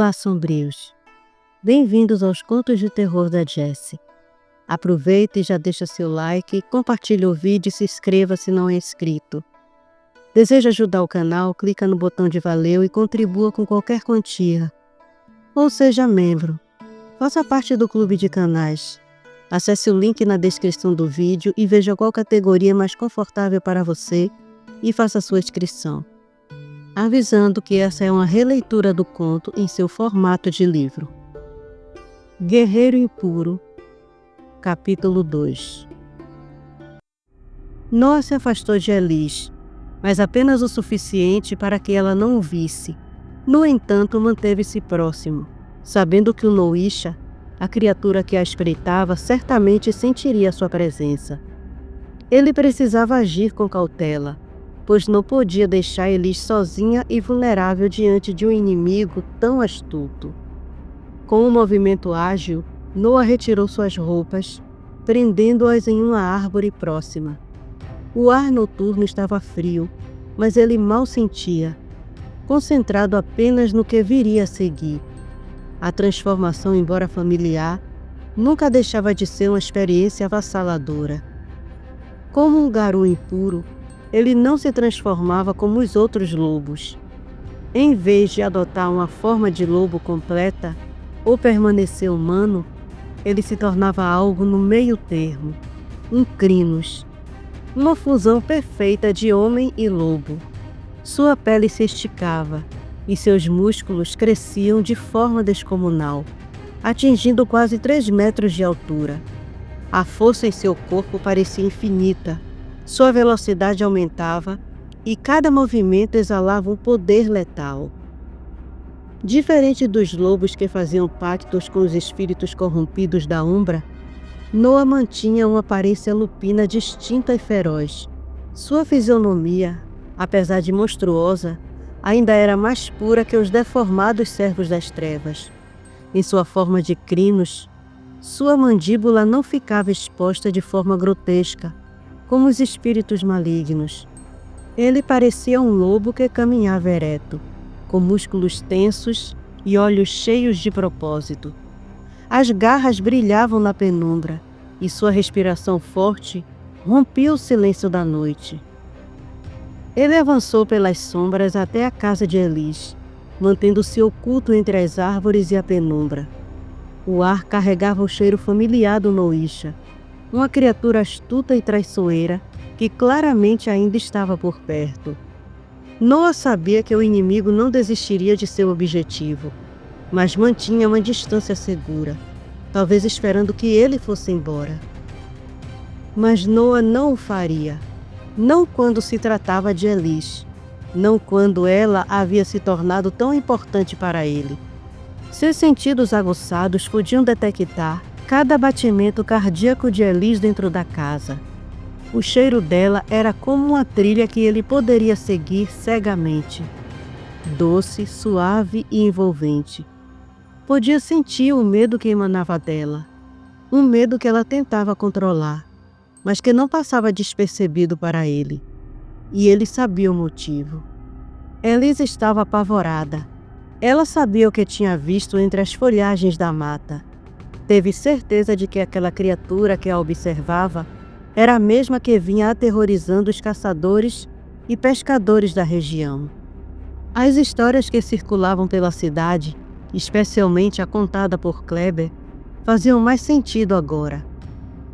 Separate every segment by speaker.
Speaker 1: Olá, sombrios! Bem-vindos aos Contos de Terror da Jessie. Aproveita e já deixa seu like, compartilhe o vídeo e se inscreva se não é inscrito. Deseja ajudar o canal? Clica no botão de valeu e contribua com qualquer quantia. Ou seja membro. Faça parte do clube de canais. Acesse o link na descrição do vídeo e veja qual categoria é mais confortável para você e faça sua inscrição. Avisando que essa é uma releitura do conto em seu formato de livro. Guerreiro Impuro, capítulo 2. Noah se afastou de Elis, mas apenas o suficiente para que ela não o visse. No entanto, manteve-se próximo, sabendo que o Noisha, a criatura que a espreitava, certamente sentiria sua presença. Ele precisava agir com cautela, pois não podia deixar Elis sozinha e vulnerável diante de um inimigo tão astuto. Com um movimento ágil, Noah retirou suas roupas, prendendo-as em uma árvore próxima. O ar noturno estava frio, mas ele mal sentia, concentrado apenas no que viria a seguir. A transformação, embora familiar, nunca deixava de ser uma experiência avassaladora. Como um garoto impuro, ele não se transformava como os outros lobos. Em vez de adotar uma forma de lobo completa ou permanecer humano, ele se tornava algo no meio termo, um crinos, uma fusão perfeita de homem e lobo. Sua pele se esticava e seus músculos cresciam de forma descomunal, atingindo quase 3 metros de altura. A força em seu corpo parecia infinita. Sua velocidade aumentava e cada movimento exalava um poder letal. Diferente dos lobos que faziam pactos com os espíritos corrompidos da Umbra, Noah mantinha uma aparência lupina distinta e feroz. Sua fisionomia, apesar de monstruosa, ainda era mais pura que os deformados servos das trevas. Em sua forma de crinos, sua mandíbula não ficava exposta de forma grotesca, como os espíritos malignos. Ele parecia um lobo que caminhava ereto, com músculos tensos e olhos cheios de propósito. As garras brilhavam na penumbra e sua respiração forte rompia o silêncio da noite. Ele avançou pelas sombras até a casa de Elis, mantendo-se oculto entre as árvores e a penumbra. O ar carregava o cheiro familiar do Noisha, uma criatura astuta e traiçoeira que claramente ainda estava por perto. Noah sabia que o inimigo não desistiria de seu objetivo, mas mantinha uma distância segura, talvez esperando que ele fosse embora. Mas Noah não o faria, não quando se tratava de Elis, não quando ela havia se tornado tão importante para ele. Seus sentidos aguçados podiam detectar cada batimento cardíaco de Elis dentro da casa. O cheiro dela era como uma trilha que ele poderia seguir cegamente. Doce, suave e envolvente. Podia sentir o medo que emanava dela. Um medo que ela tentava controlar, mas que não passava despercebido para ele. E ele sabia o motivo. Elis estava apavorada. Ela sabia o que tinha visto entre as folhagens da mata. Teve certeza de que aquela criatura que a observava era a mesma que vinha aterrorizando os caçadores e pescadores da região. As histórias que circulavam pela cidade, especialmente a contada por Kleber, faziam mais sentido agora.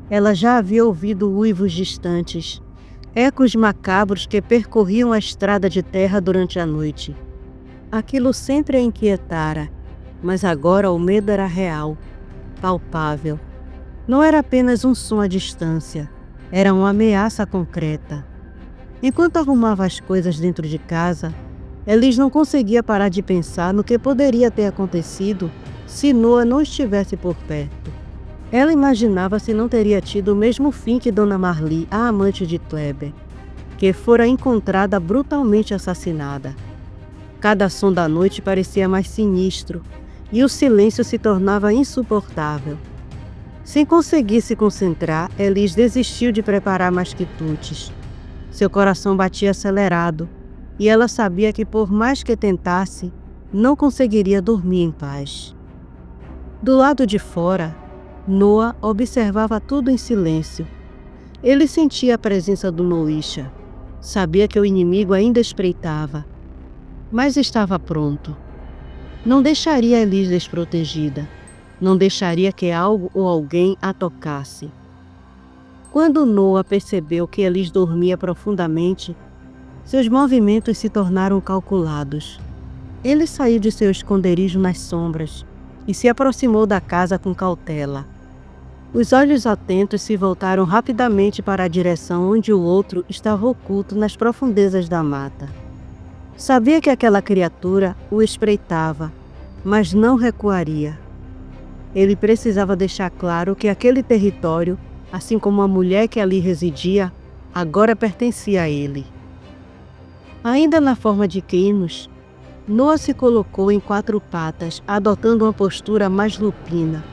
Speaker 1: Ela já havia ouvido uivos distantes, ecos macabros que percorriam a estrada de terra durante a noite. Aquilo sempre a inquietara, mas agora o medo era real, palpável. Não era apenas um som à distância, era uma ameaça concreta. Enquanto arrumava as coisas dentro de casa, Elis não conseguia parar de pensar no que poderia ter acontecido se Noah não estivesse por perto. Ela imaginava se não teria tido o mesmo fim que Dona Marli, a amante de Kleber, que fora encontrada brutalmente assassinada. Cada som da noite parecia mais sinistro, e o silêncio se tornava insuportável. Sem conseguir se concentrar, Elis desistiu de preparar mais quitutes. Seu coração batia acelerado, e ela sabia que por mais que tentasse, não conseguiria dormir em paz. Do lado de fora, Noa observava tudo em silêncio. Ele sentia a presença do Noisha. Sabia que o inimigo ainda espreitava, mas estava pronto. Não deixaria Elis desprotegida. Não deixaria que algo ou alguém a tocasse. Quando Noa percebeu que Elis dormia profundamente, seus movimentos se tornaram calculados. Ele saiu de seu esconderijo nas sombras e se aproximou da casa com cautela. Os olhos atentos se voltaram rapidamente para a direção onde o outro estava oculto nas profundezas da mata. Sabia que aquela criatura o espreitava, mas não recuaria. Ele precisava deixar claro que aquele território, assim como a mulher que ali residia, agora pertencia a ele. Ainda na forma de Quinos, Noa se colocou em 4 patas, adotando uma postura mais lupina.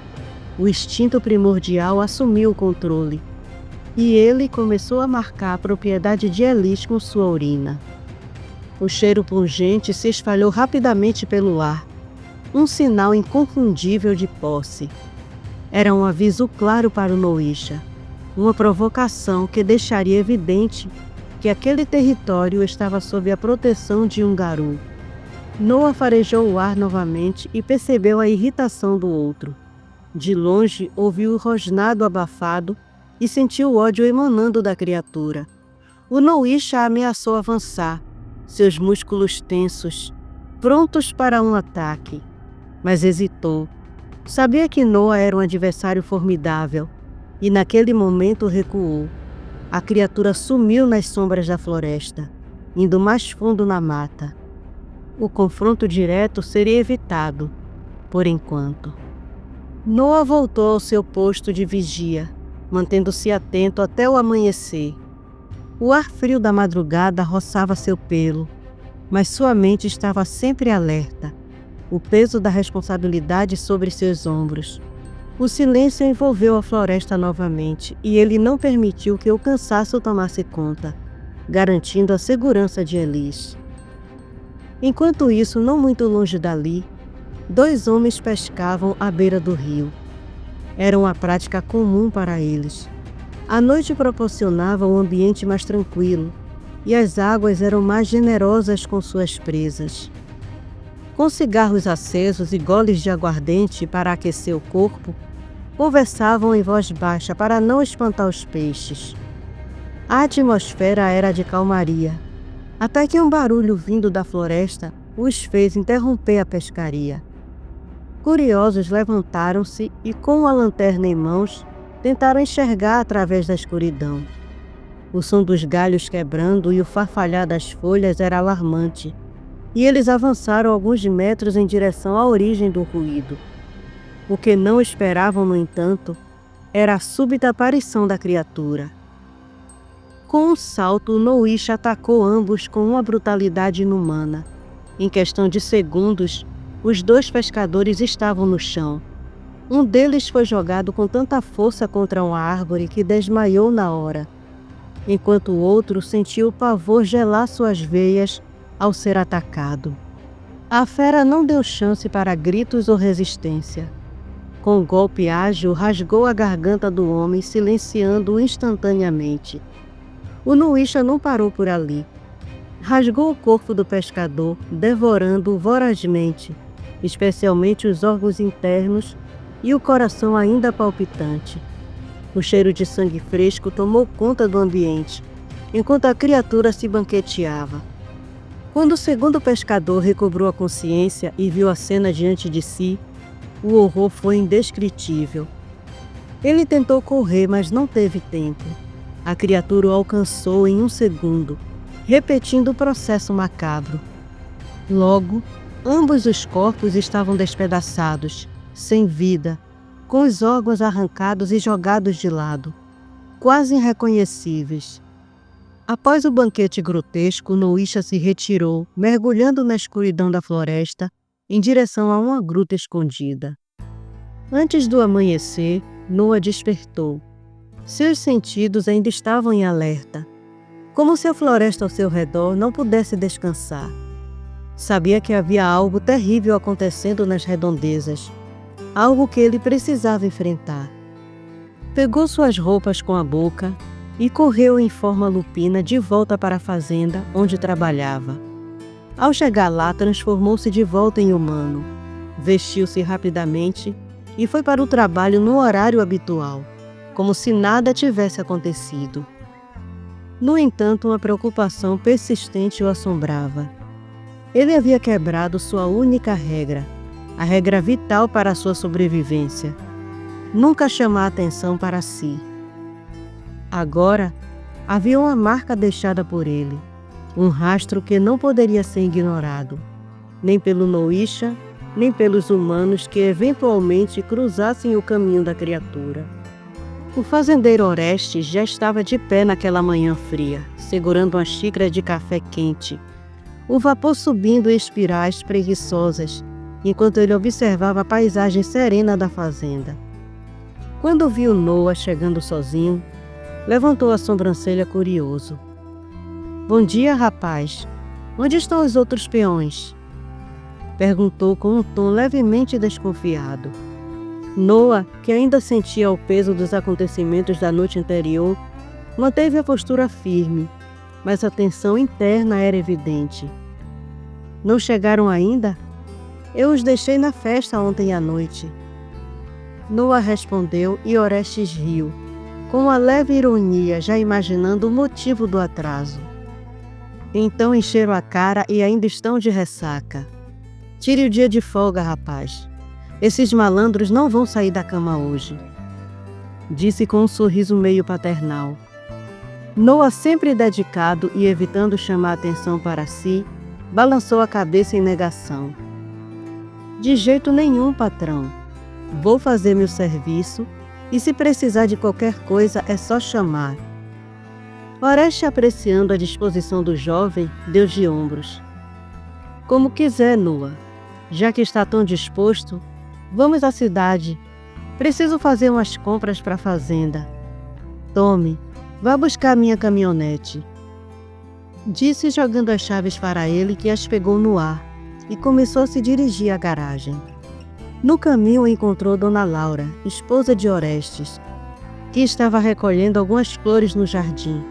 Speaker 1: O instinto primordial assumiu o controle, e ele começou a marcar a propriedade de Elis com sua urina. O cheiro pungente se espalhou rapidamente pelo ar, um sinal inconfundível de posse. Era um aviso claro para o Noisha, uma provocação que deixaria evidente que aquele território estava sob a proteção de um Garou. Noa farejou o ar novamente e percebeu a irritação do outro. De longe, ouviu o rosnado abafado e sentiu o ódio emanando da criatura. O Noisha ameaçou avançar, seus músculos tensos, prontos para um ataque. Mas hesitou. Sabia que Noa era um adversário formidável e naquele momento recuou. A criatura sumiu nas sombras da floresta, indo mais fundo na mata. O confronto direto seria evitado, por enquanto. Noa voltou ao seu posto de vigia, mantendo-se atento até o amanhecer. O ar frio da madrugada roçava seu pelo, mas sua mente estava sempre alerta, o peso da responsabilidade sobre seus ombros. O silêncio envolveu a floresta novamente e ele não permitiu que o cansaço tomasse conta, garantindo a segurança de Elis. Enquanto isso, não muito longe dali, 2 homens pescavam à beira do rio. Era uma prática comum para eles. A noite proporcionava um ambiente mais tranquilo e as águas eram mais generosas com suas presas. Com cigarros acesos e goles de aguardente para aquecer o corpo, conversavam em voz baixa para não espantar os peixes. A atmosfera era de calmaria, até que um barulho vindo da floresta os fez interromper a pescaria. Curiosos levantaram-se e, com a lanterna em mãos, tentaram enxergar através da escuridão. O som dos galhos quebrando e o farfalhar das folhas era alarmante, e eles avançaram alguns metros em direção à origem do ruído. O que não esperavam, no entanto, era a súbita aparição da criatura. Com um salto, o Noisha atacou ambos com uma brutalidade inumana. Em questão de segundos, os 2 pescadores estavam no chão. Um deles foi jogado com tanta força contra uma árvore que desmaiou na hora, enquanto o outro sentiu o pavor gelar suas veias ao ser atacado. A fera não deu chance para gritos ou resistência. Com um golpe ágil, rasgou a garganta do homem, silenciando-o instantaneamente. O Noisha não parou por ali. Rasgou o corpo do pescador, devorando-o vorazmente, especialmente os órgãos internos e o coração ainda palpitante. O cheiro de sangue fresco tomou conta do ambiente, enquanto a criatura se banqueteava. Quando o segundo pescador recobrou a consciência e viu a cena diante de si, o horror foi indescritível. Ele tentou correr, mas não teve tempo. A criatura o alcançou em um segundo, repetindo o processo macabro. Logo, ambos os corpos estavam despedaçados, sem vida, com os órgãos arrancados e jogados de lado, quase irreconhecíveis. Após o banquete grotesco, Noisha se retirou, mergulhando na escuridão da floresta, em direção a uma gruta escondida. Antes do amanhecer, Noa despertou. Seus sentidos ainda estavam em alerta, como se a floresta ao seu redor não pudesse descansar. Sabia que havia algo terrível acontecendo nas redondezas, algo que ele precisava enfrentar. Pegou suas roupas com a boca e correu em forma lupina de volta para a fazenda onde trabalhava. Ao chegar lá, transformou-se de volta em humano, vestiu-se rapidamente e foi para o trabalho no horário habitual, como se nada tivesse acontecido. No entanto, uma preocupação persistente o assombrava. Ele havia quebrado sua única regra, a regra vital para a sua sobrevivência: nunca chamar atenção para si. Agora, havia uma marca deixada por ele, um rastro que não poderia ser ignorado, nem pelo Noisha, nem pelos humanos que eventualmente cruzassem o caminho da criatura. O fazendeiro Orestes já estava de pé naquela manhã fria, segurando uma xícara de café quente, o vapor subindo em espirais preguiçosas, enquanto ele observava a paisagem serena da fazenda. Quando viu Noah chegando sozinho, levantou a sobrancelha curioso. "Bom dia, rapaz. Onde estão os outros peões?" Perguntou com um tom levemente desconfiado. Noah, que ainda sentia o peso dos acontecimentos da noite anterior, manteve a postura firme, mas a tensão interna era evidente. "Não chegaram ainda? Eu os deixei na festa ontem à noite." Noah respondeu e Orestes riu, com uma leve ironia, já imaginando o motivo do atraso. "Então encheram a cara e ainda estão de ressaca. Tire o dia de folga, rapaz. Esses malandros não vão sair da cama hoje," disse com um sorriso meio paternal. Noah, sempre dedicado e evitando chamar atenção para si, balançou a cabeça em negação. "De jeito nenhum, patrão. Vou fazer meu serviço e se precisar de qualquer coisa é só chamar." Orestes, apreciando a disposição do jovem, deu de ombros. "Como quiser, Noah. Já que está tão disposto, vamos à cidade. Preciso fazer umas compras para a fazenda. Tome, vá buscar minha caminhonete," disse, jogando as chaves para ele, que as pegou no ar e começou a se dirigir à garagem. No caminho encontrou Dona Laura, esposa de Orestes, que estava recolhendo algumas flores no jardim.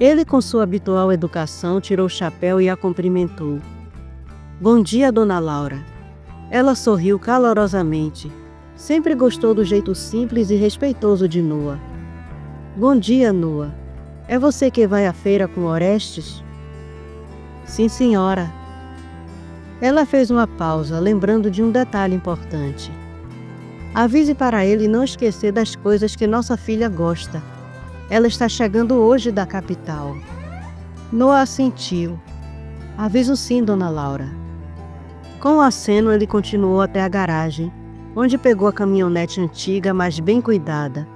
Speaker 1: Ele, com sua habitual educação, tirou o chapéu e a cumprimentou. "Bom dia, Dona Laura." Ela sorriu calorosamente. Sempre gostou do jeito simples e respeitoso de Noah. "Bom dia, Noah. É você que vai à feira com Orestes?" "Sim, senhora." Ela fez uma pausa, lembrando de um detalhe importante. "Avise para ele não esquecer das coisas que nossa filha gosta. Ela está chegando hoje da capital." Noah assentiu. "Aviso sim, Dona Laura." Com o aceno, ele continuou até a garagem, onde pegou a caminhonete antiga, mas bem cuidada.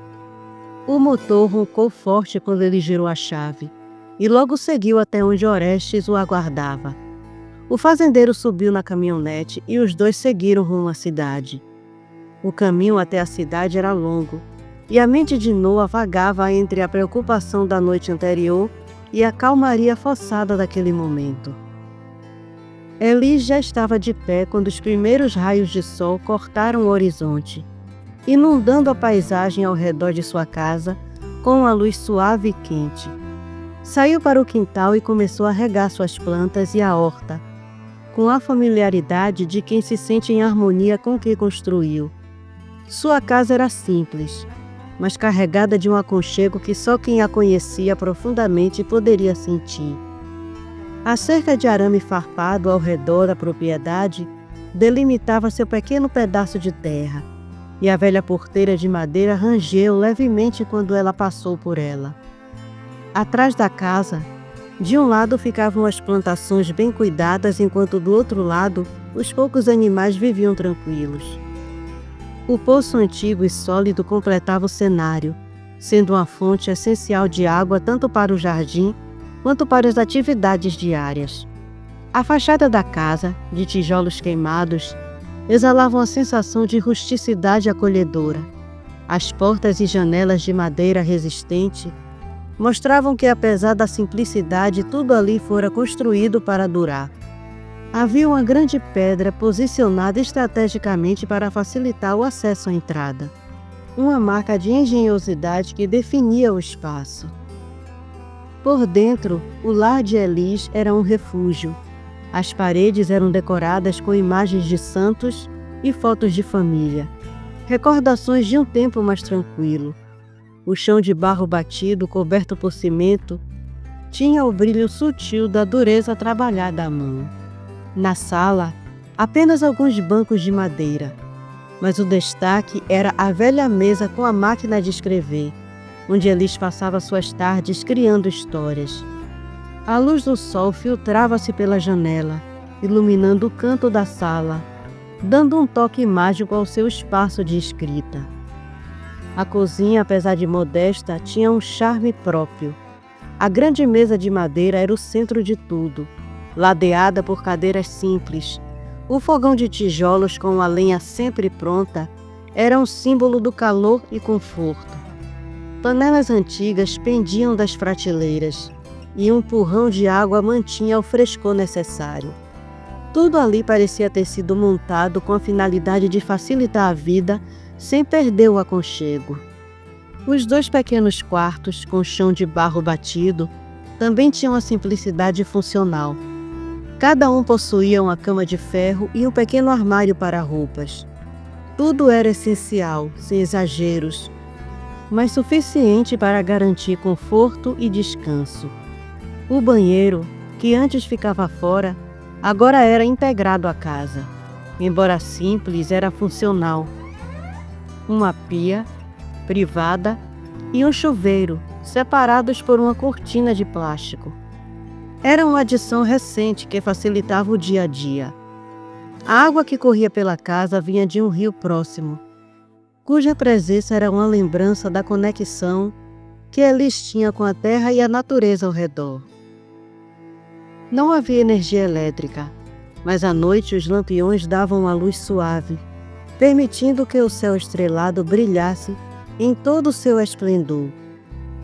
Speaker 1: O motor roncou forte quando ele girou a chave, e logo seguiu até onde Orestes o aguardava. O fazendeiro subiu na caminhonete e os dois seguiram rumo à cidade. O caminho até a cidade era longo, e a mente de Noah vagava entre a preocupação da noite anterior e a calmaria forçada daquele momento. Elis já estava de pé quando os primeiros raios de sol cortaram o horizonte, inundando a paisagem ao redor de sua casa com uma luz suave e quente. Saiu para o quintal e começou a regar suas plantas e a horta, com a familiaridade de quem se sente em harmonia com o que construiu. Sua casa era simples, mas carregada de um aconchego que só quem a conhecia profundamente poderia sentir. A cerca de arame farpado ao redor da propriedade delimitava seu pequeno pedaço de terra, e a velha porteira de madeira rangeu levemente quando ela passou por ela. Atrás da casa, de um lado ficavam as plantações bem cuidadas, enquanto do outro lado os poucos animais viviam tranquilos. O poço antigo e sólido completava o cenário, sendo uma fonte essencial de água tanto para o jardim quanto para as atividades diárias. A fachada da casa, de tijolos queimados, exalava uma sensação de rusticidade acolhedora. As portas e janelas de madeira resistente mostravam que, apesar da simplicidade, tudo ali fora construído para durar. Havia uma grande pedra posicionada estrategicamente para facilitar o acesso à entrada. Uma marca de engenhosidade que definia o espaço. Por dentro, o lar de Elis era um refúgio. As paredes eram decoradas com imagens de santos e fotos de família, recordações de um tempo mais tranquilo. O chão de barro batido, coberto por cimento, tinha o brilho sutil da dureza trabalhada à mão. Na sala, apenas alguns bancos de madeira, mas o destaque era a velha mesa com a máquina de escrever, onde Elis passava suas tardes criando histórias. A luz do sol filtrava-se pela janela, iluminando o canto da sala, dando um toque mágico ao seu espaço de escrita. A cozinha, apesar de modesta, tinha um charme próprio. A grande mesa de madeira era o centro de tudo, ladeada por cadeiras simples. O fogão de tijolos com a lenha sempre pronta era um símbolo do calor e conforto. Panelas antigas pendiam das prateleiras e um porrão de água mantinha o frescor necessário. Tudo ali parecia ter sido montado com a finalidade de facilitar a vida sem perder o aconchego. Os 2 pequenos quartos, com chão de barro batido, também tinham a simplicidade funcional. Cada um possuía uma cama de ferro e um pequeno armário para roupas. Tudo era essencial, sem exageros, mas suficiente para garantir conforto e descanso. O banheiro, que antes ficava fora, agora era integrado à casa. Embora simples, era funcional. Uma pia, privada, e um chuveiro, separados por uma cortina de plástico. Era uma adição recente que facilitava o dia a dia. A água que corria pela casa vinha de um rio próximo, cuja presença era uma lembrança da conexão que Elis tinha com a terra e a natureza ao redor. Não havia energia elétrica, mas à noite os lampiões davam uma luz suave, permitindo que o céu estrelado brilhasse em todo o seu esplendor.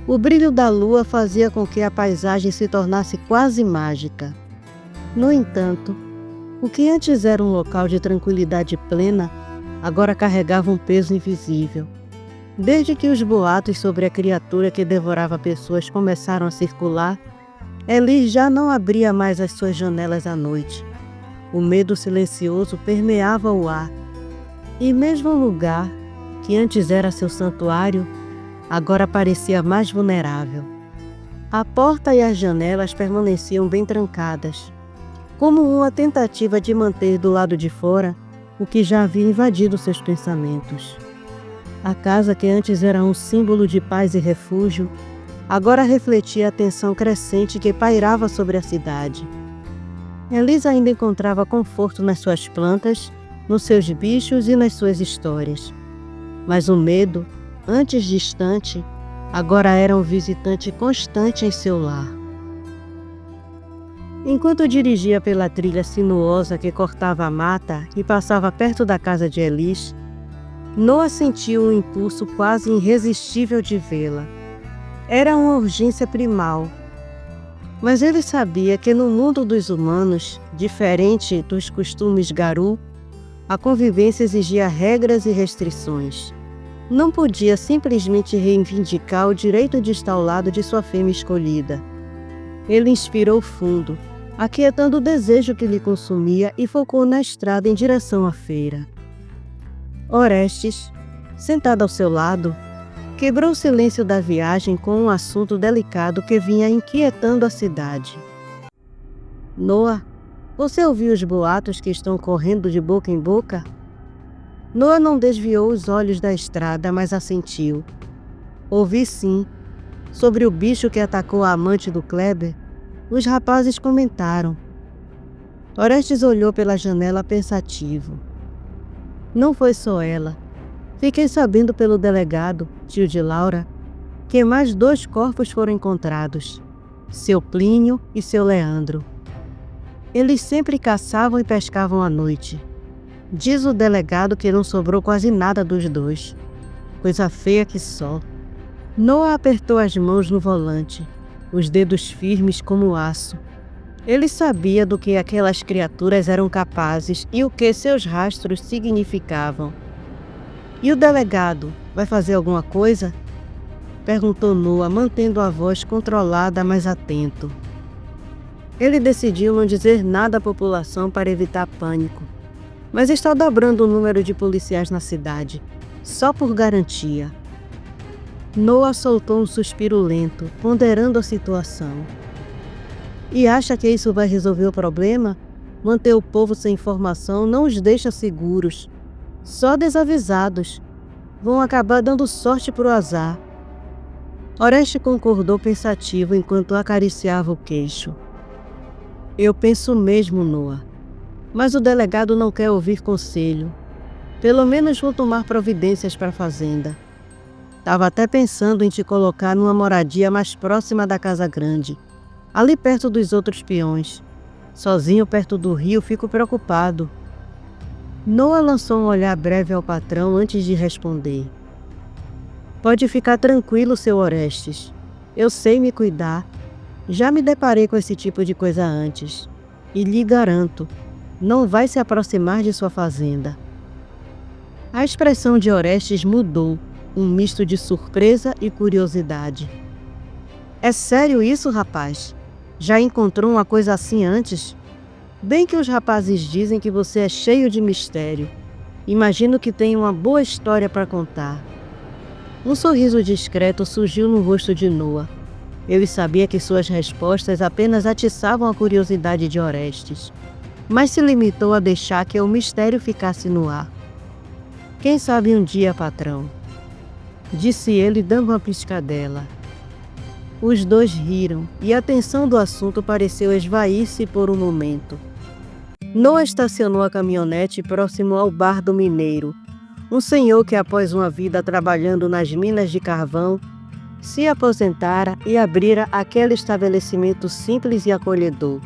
Speaker 1: O brilho da lua fazia com que a paisagem se tornasse quase mágica. No entanto, o que antes era um local de tranquilidade plena, agora carregava um peso invisível. Desde que os boatos sobre a criatura que devorava pessoas começaram a circular, Elis já não abria mais as suas janelas à noite. O medo silencioso permeava o ar, e mesmo o lugar, que antes era seu santuário, agora parecia mais vulnerável. A porta e as janelas permaneciam bem trancadas, como uma tentativa de manter do lado de fora o que já havia invadido seus pensamentos. A casa, que antes era um símbolo de paz e refúgio, agora refletia a tensão crescente que pairava sobre a cidade. Elis ainda encontrava conforto nas suas plantas, nos seus bichos e nas suas histórias. Mas o medo, antes distante, agora era um visitante constante em seu lar. Enquanto dirigia pela trilha sinuosa que cortava a mata e passava perto da casa de Elis, Noah sentiu um impulso quase irresistível de vê-la. Era uma urgência primal. Mas ele sabia que no mundo dos humanos, diferente dos costumes Garou, a convivência exigia regras e restrições. Não podia simplesmente reivindicar o direito de estar ao lado de sua fêmea escolhida. Ele inspirou fundo, aquietando o desejo que lhe consumia, e focou na estrada em direção à feira. Orestes, sentado ao seu lado, quebrou o silêncio da viagem com um assunto delicado que vinha inquietando a cidade. Noah, você ouviu os boatos que estão correndo de boca em boca? Noah não desviou os olhos da estrada, mas assentiu. Ouvi sim. Sobre o bicho que atacou a amante do Kleber, os rapazes comentaram. Orestes olhou pela janela pensativo. Não foi só ela. Fiquei sabendo pelo delegado, tio de Laura, que mais 2 corpos foram encontrados, seu Plínio e seu Leandro. Eles sempre caçavam e pescavam à noite. Diz o delegado que não sobrou quase nada dos 2. Coisa feia que só. Noah apertou as mãos no volante, os dedos firmes como aço. Ele sabia do que aquelas criaturas eram capazes e o que seus rastros significavam. E o delegado, vai fazer alguma coisa? Perguntou Noah, mantendo a voz controlada, mas atento. Ele decidiu não dizer nada à população para evitar pânico, mas está dobrando o número de policiais na cidade, só por garantia. Noah soltou um suspiro lento, ponderando a situação. E acha que isso vai resolver o problema? Manter o povo sem informação não os deixa seguros. Só desavisados. Vão acabar dando sorte pro azar. Oreste concordou pensativo enquanto acariciava o queixo. Eu penso mesmo, Noah. Mas o delegado não quer ouvir conselho. Pelo menos vou tomar providências para a fazenda. Tava até pensando em te colocar numa moradia mais próxima da casa grande, ali perto dos outros peões. Sozinho perto do rio, fico preocupado. Noah lançou um olhar breve ao patrão antes de responder. Pode ficar tranquilo, seu Orestes. Eu sei me cuidar. Já me deparei com esse tipo de coisa antes. E lhe garanto, não vai se aproximar de sua fazenda. A expressão de Orestes mudou, um misto de surpresa e curiosidade. É sério isso, rapaz? Já encontrou uma coisa assim antes? Bem que os rapazes dizem que você é cheio de mistério. Imagino que tem uma boa história para contar. Um sorriso discreto surgiu no rosto de Noah. Ele sabia que suas respostas apenas atiçavam a curiosidade de Orestes, mas se limitou a deixar que o mistério ficasse no ar. Quem sabe um dia, patrão? Disse ele dando uma piscadela. Os dois riram e a tensão do assunto pareceu esvair-se por um momento. Noah estacionou a caminhonete próximo ao bar do mineiro, um senhor que após uma vida trabalhando nas minas de carvão, se aposentara e abrira aquele estabelecimento simples e acolhedor.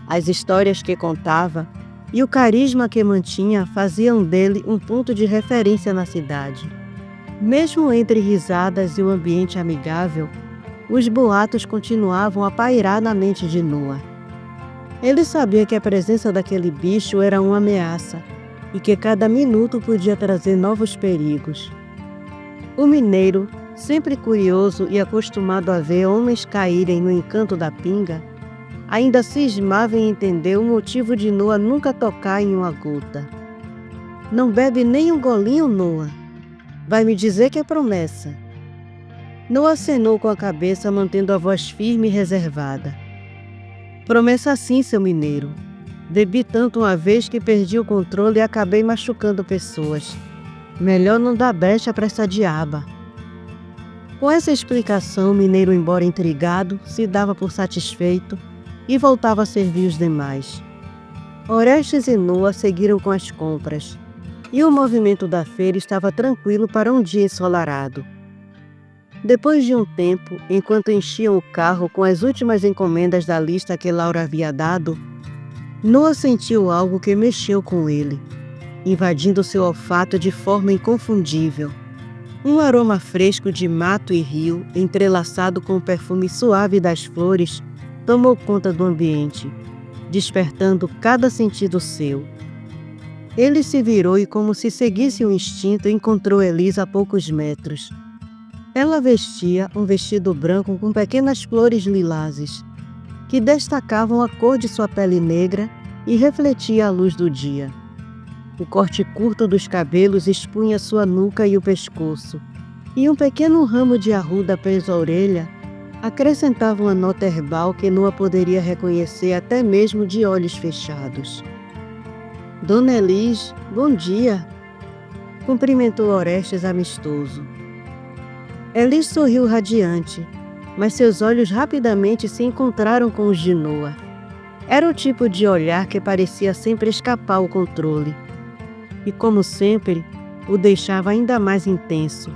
Speaker 1: As histórias que contava e o carisma que mantinha faziam dele um ponto de referência na cidade. Mesmo entre risadas e um ambiente amigável, os boatos continuavam a pairar na mente de Noah. Ele sabia que a presença daquele bicho era uma ameaça e que cada minuto podia trazer novos perigos. O mineiro, sempre curioso e acostumado a ver homens caírem no encanto da pinga, ainda cismava em entender o motivo de Noah nunca tocar em uma gota. Não bebe nem um golinho, Noah? Vai me dizer que é promessa. Noah acenou com a cabeça, mantendo a voz firme e reservada. Promessa sim, seu mineiro. Bebi tanto uma vez que perdi o controle e acabei machucando pessoas. Melhor não dar brecha para essa diaba. Com essa explicação, o mineiro, embora intrigado, se dava por satisfeito e voltava a servir os demais. Orestes e Noah seguiram com as compras, e o movimento da feira estava tranquilo para um dia ensolarado. Depois de um tempo, enquanto enchiam o carro com as últimas encomendas da lista que Laura havia dado, Noah sentiu algo que mexeu com ele, invadindo seu olfato de forma inconfundível. Um aroma fresco de mato e rio, entrelaçado com o perfume suave das flores, tomou conta do ambiente, despertando cada sentido seu. Ele se virou e, como se seguisse um instinto, encontrou Elisa a poucos metros. Ela vestia um vestido branco com pequenas flores lilazes, que destacavam a cor de sua pele negra e refletia a luz do dia. O corte curto dos cabelos expunha sua nuca e o pescoço, e um pequeno ramo de arruda preso à orelha acrescentava uma nota herbal que Noah poderia reconhecer até mesmo de olhos fechados. Dona Elis, bom dia! Cumprimentou Orestes amistoso. Elis sorriu radiante, mas seus olhos rapidamente se encontraram com os de Noah. Era o tipo de olhar que parecia sempre escapar ao controle. E, como sempre, o deixava ainda mais intenso,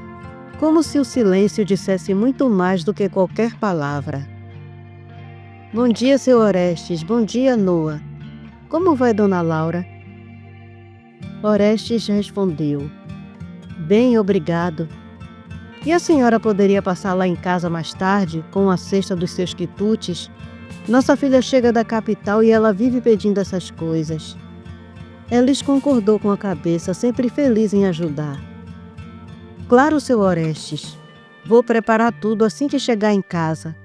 Speaker 1: como se o silêncio dissesse muito mais do que qualquer palavra. Bom dia, seu Orestes. Bom dia, Noah. Como vai, dona Laura? Orestes respondeu. Bem, obrigado. E a senhora poderia passar lá em casa mais tarde, com a cesta dos seus quitutes? Nossa filha chega da capital e ela vive pedindo essas coisas. Elis concordou com a cabeça, sempre feliz em ajudar. Claro, seu Orestes. Vou preparar tudo assim que chegar em casa.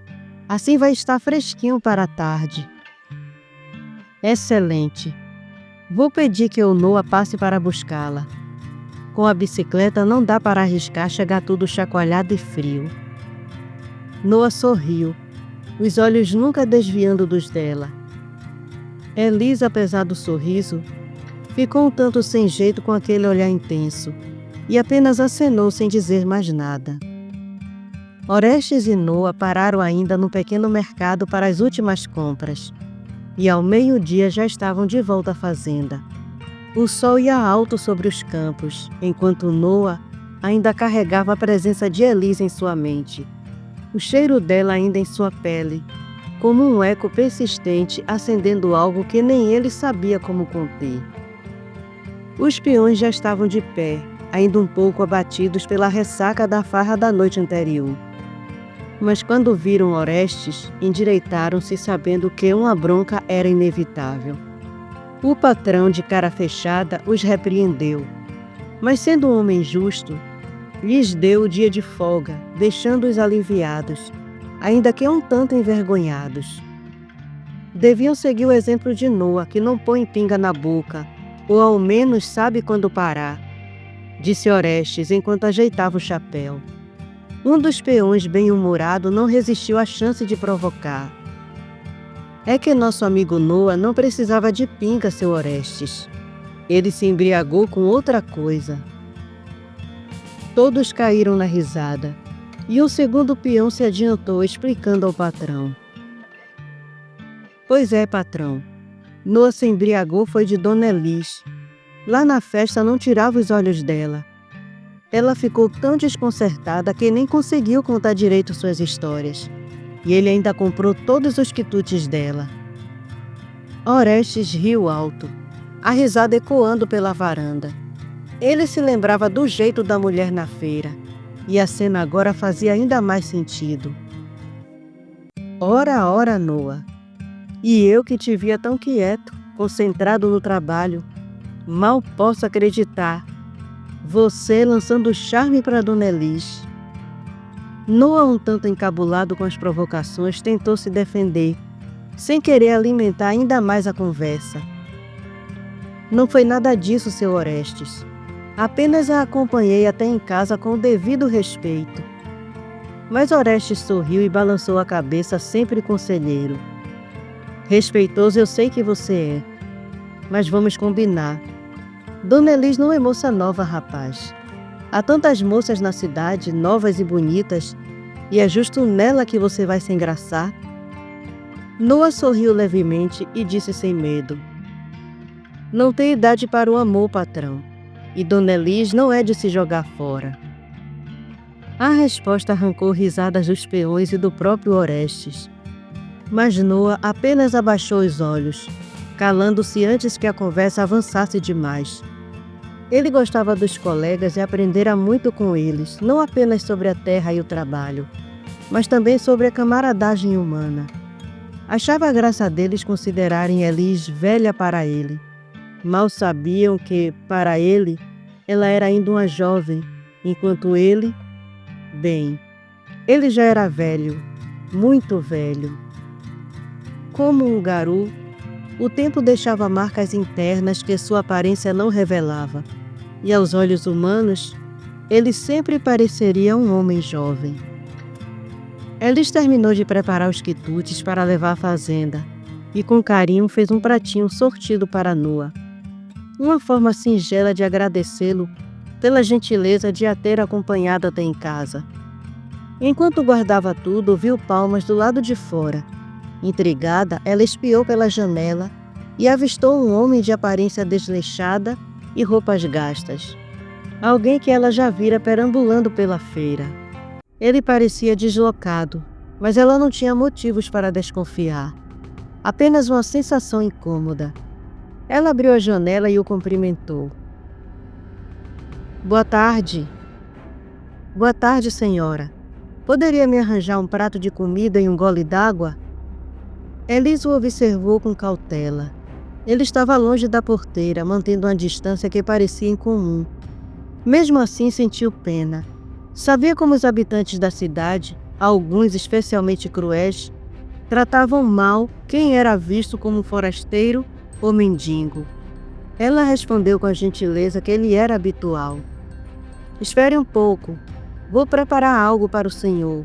Speaker 1: Assim vai estar fresquinho para a tarde. Excelente. Vou pedir que Noa passe para buscá-la. Com a bicicleta não dá para arriscar chegar tudo chacoalhado e frio. Noa sorriu, os olhos nunca desviando dos dela. Elis, apesar do sorriso, ficou um tanto sem jeito com aquele olhar intenso e apenas acenou sem dizer mais nada. Orestes e Noa pararam ainda no pequeno mercado para as últimas compras e ao meio-dia já estavam de volta à fazenda. O sol ia alto sobre os campos, enquanto Noa ainda carregava a presença de Elis em sua mente, o cheiro dela ainda em sua pele, como um eco persistente acendendo algo que nem ele sabia como conter. Os peões já estavam de pé, ainda um pouco abatidos pela ressaca da farra da noite anterior. Mas quando viram Orestes, endireitaram-se sabendo que uma bronca era inevitável. O patrão, de cara fechada, os repreendeu, mas sendo um homem justo, lhes deu o dia de folga, deixando-os aliviados, ainda que um tanto envergonhados. Deviam seguir o exemplo de Noa, que não põe pinga na boca, ou ao menos sabe quando parar, disse Orestes enquanto ajeitava o chapéu. Um dos peões bem-humorado não resistiu à chance de provocar. É que nosso amigo Noa não precisava de pinga, seu Orestes. Ele se embriagou com outra coisa. Todos caíram na risada, e um segundo peão se adiantou explicando ao patrão. Pois é, patrão. Noa se embriagou foi de Dona Elis. Lá na festa não tirava os olhos dela. Ela ficou tão desconcertada que nem conseguiu contar direito suas histórias. E ele ainda comprou todos os quitutes dela. Orestes riu alto, a risada ecoando pela varanda. Ele se lembrava do jeito da mulher na feira, e a cena agora fazia ainda mais sentido. Ora, ora, Noa. E eu que te via tão quieto, concentrado no trabalho, mal posso acreditar. Você lançando charme para Dona Elis. Noa, um tanto encabulado com as provocações, tentou se defender, sem querer alimentar ainda mais a conversa. Não foi nada disso, seu Orestes. Apenas a acompanhei até em casa com o devido respeito. Mas Orestes sorriu e balançou a cabeça, sempre conselheiro. Respeitoso eu sei que você é, mas vamos combinar. Dona Elis não é moça nova, rapaz. Há tantas moças na cidade, novas e bonitas, e é justo nela que você vai se engraçar? Noa sorriu levemente e disse sem medo. Não tem idade para o amor, patrão, e Dona Elis não é de se jogar fora. A resposta arrancou risadas dos peões e do próprio Orestes. Mas Noa apenas abaixou os olhos, calando-se antes que a conversa avançasse demais. Ele gostava dos colegas e aprendera muito com eles, não apenas sobre a terra e o trabalho, mas também sobre a camaradagem humana. Achava graça deles considerarem Elis velha para ele. Mal sabiam que, para ele, ela era ainda uma jovem, enquanto ele, bem, ele já era velho, muito velho. Como um garu, o tempo deixava marcas internas que sua aparência não revelava, e aos olhos humanos, ele sempre pareceria um homem jovem. Elis terminou de preparar os quitutes para levar à fazenda, e com carinho fez um pratinho sortido para Noa. Uma forma singela de agradecê-lo pela gentileza de a ter acompanhado até em casa. Enquanto guardava tudo, viu Palmas do lado de fora. Intrigada, ela espiou pela janela e avistou um homem de aparência desleixada e roupas gastas. Alguém que ela já vira perambulando pela feira. Ele parecia deslocado, mas ela não tinha motivos para desconfiar. Apenas uma sensação incômoda. Ela abriu a janela e o cumprimentou. Boa tarde. Boa tarde, senhora. Poderia me arranjar um prato de comida e um gole d'água? Elis o observou com cautela. Ele estava longe da porteira, mantendo uma distância que parecia incomum. Mesmo assim, sentiu pena. Sabia como os habitantes da cidade, alguns especialmente cruéis, tratavam mal quem era visto como forasteiro ou mendigo. Ela respondeu com a gentileza que lhe era habitual. Espere um pouco. Vou preparar algo para o senhor.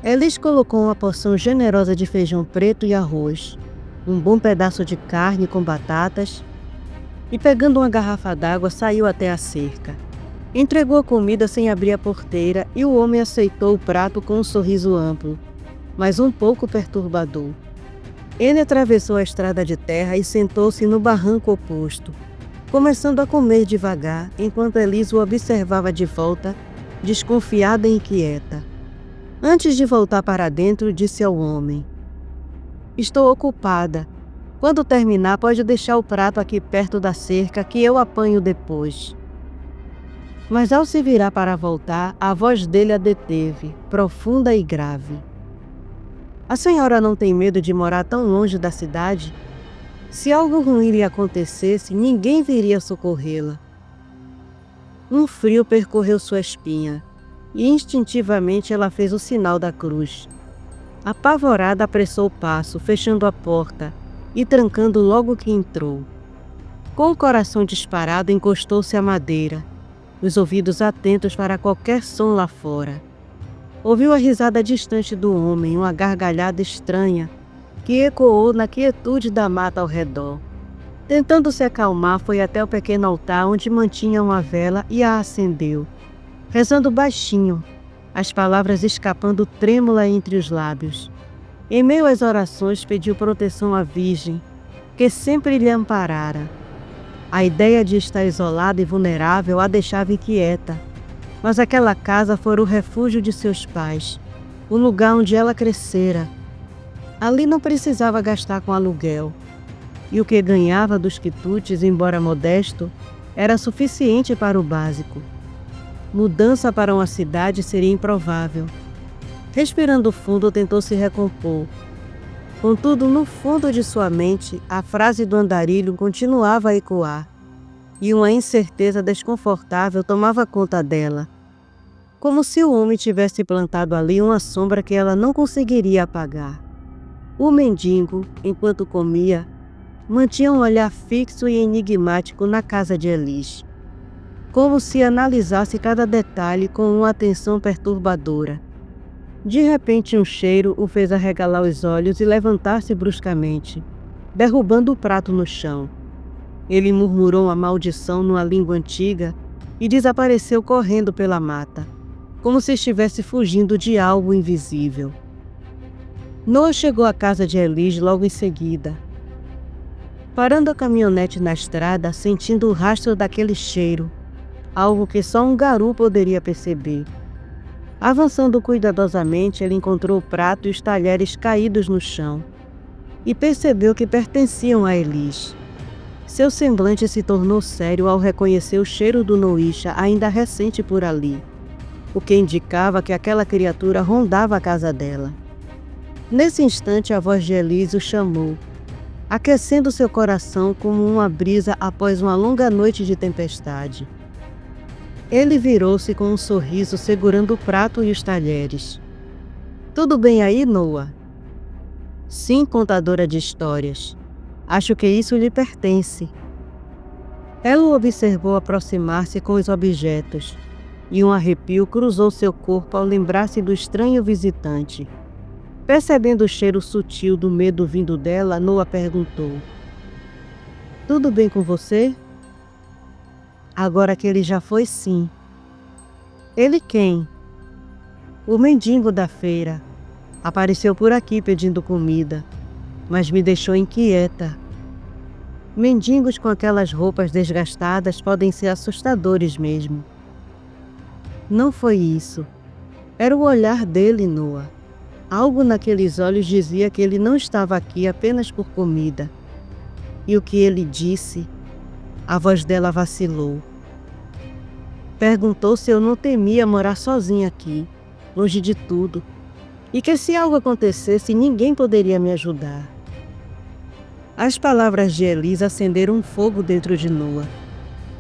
Speaker 1: Elis colocou uma porção generosa de feijão preto e arroz, um bom pedaço de carne com batatas e, pegando uma garrafa d'água, saiu até a cerca. Entregou a comida sem abrir a porteira e o homem aceitou o prato com um sorriso amplo, mas um pouco perturbador. Ele atravessou a estrada de terra e sentou-se no barranco oposto, começando a comer devagar, enquanto Elis o observava de volta, desconfiada e inquieta. Antes de voltar para dentro, disse ao homem: "Estou ocupada. Quando terminar, pode deixar o prato aqui perto da cerca que eu apanho depois." Mas ao se virar para voltar, a voz dele a deteve, profunda e grave. "A senhora não tem medo de morar tão longe da cidade? Se algo ruim lhe acontecesse, ninguém viria socorrê-la." Um frio percorreu sua espinha, e instintivamente ela fez o sinal da cruz. Apavorada, apressou o passo, fechando a porta e trancando logo que entrou. Com o coração disparado, encostou-se à madeira, os ouvidos atentos para qualquer som lá fora. Ouviu a risada distante do homem, uma gargalhada estranha, que ecoou na quietude da mata ao redor. Tentando se acalmar, foi até o pequeno altar onde mantinha uma vela e a acendeu, rezando baixinho, as palavras escapando trêmula entre os lábios. Em meio às orações, pediu proteção à Virgem, que sempre lhe amparara. A ideia de estar isolada e vulnerável a deixava inquieta, mas aquela casa fora o refúgio de seus pais, o lugar onde ela crescera. Ali não precisava gastar com aluguel, e o que ganhava dos quitutes, embora modesto, era suficiente para o básico. Mudança para uma cidade seria improvável. Respirando fundo, tentou se recompor. Contudo, no fundo de sua mente, a frase do andarilho continuava a ecoar, e uma incerteza desconfortável tomava conta dela, como se o homem tivesse plantado ali uma sombra que ela não conseguiria apagar. O mendigo, enquanto comia, mantinha um olhar fixo e enigmático na casa de Elis, como se analisasse cada detalhe com uma atenção perturbadora. De repente, um cheiro o fez arregalar os olhos e levantar-se bruscamente, derrubando o prato no chão. Ele murmurou uma maldição numa língua antiga e desapareceu correndo pela mata, como se estivesse fugindo de algo invisível. Noah chegou à casa de Elis logo em seguida. Parando a caminhonete na estrada, sentindo o rastro daquele cheiro, algo que só um garu poderia perceber. Avançando cuidadosamente, ele encontrou o prato e os talheres caídos no chão e percebeu que pertenciam a Elis. Seu semblante se tornou sério ao reconhecer o cheiro do Noisha ainda recente por ali, o que indicava que aquela criatura rondava a casa dela. Nesse instante, a voz de Elis o chamou, aquecendo seu coração como uma brisa após uma longa noite de tempestade. Ele virou-se com um sorriso, segurando o prato e os talheres. "Tudo bem aí, Noah?" "Sim, contadora de histórias. Acho que isso lhe pertence." Ela o observou aproximar-se com os objetos, e um arrepio cruzou seu corpo ao lembrar-se do estranho visitante. Percebendo o cheiro sutil do medo vindo dela, Noah perguntou: "Tudo bem com você?" Agora que ele já foi, sim. "Ele quem?" "O mendigo da feira. Apareceu por aqui pedindo comida, mas me deixou inquieta. Mendigos com aquelas roupas desgastadas podem ser assustadores mesmo." Não foi isso. Era o olhar dele, Noah. Algo naqueles olhos dizia que ele não estava aqui apenas por comida. E o que ele disse? A voz dela vacilou. Perguntou se eu não temia morar sozinha aqui, longe de tudo, e que se algo acontecesse, ninguém poderia me ajudar. As palavras de Elis acenderam um fogo dentro de Noa.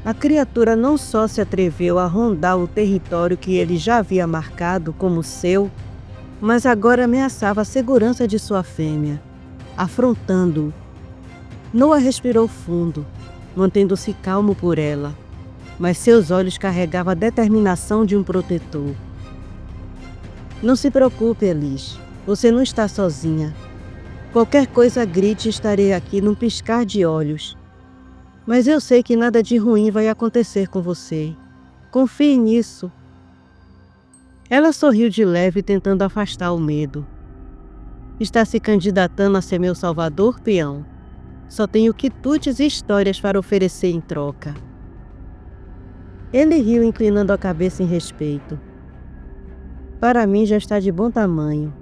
Speaker 1: A criatura não só se atreveu a rondar o território que ele já havia marcado como seu, mas agora ameaçava a segurança de sua fêmea, afrontando-o. Noa respirou fundo, mantendo-se calmo por ela, mas seus olhos carregavam a determinação de um protetor. Não se preocupe, Elis. Você não está sozinha. Qualquer coisa grite, estarei aqui num piscar de olhos. Mas eu sei que nada de ruim vai acontecer com você. Confie nisso. Ela sorriu de leve, tentando afastar o medo. Está se candidatando a ser meu salvador, peão? Só tenho quitutes e histórias para oferecer em troca. Ele riu, inclinando a cabeça em respeito. Para mim já está de bom tamanho.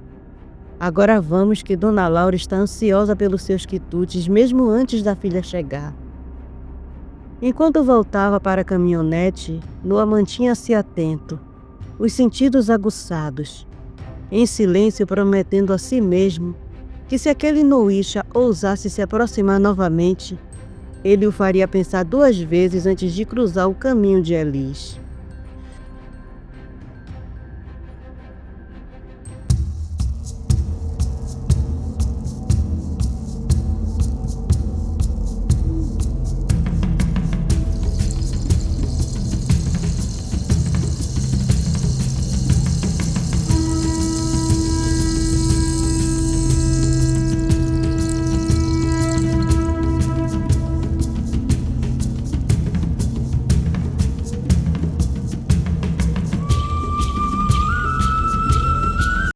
Speaker 1: Agora vamos, que Dona Laura está ansiosa pelos seus quitutes, mesmo antes da filha chegar. Enquanto voltava para a caminhonete, Noa mantinha-se atento, os sentidos aguçados, em silêncio, prometendo a si mesmo que se aquele Noisha ousasse se aproximar novamente, ele o faria pensar 2 vezes antes de cruzar o caminho de Elis.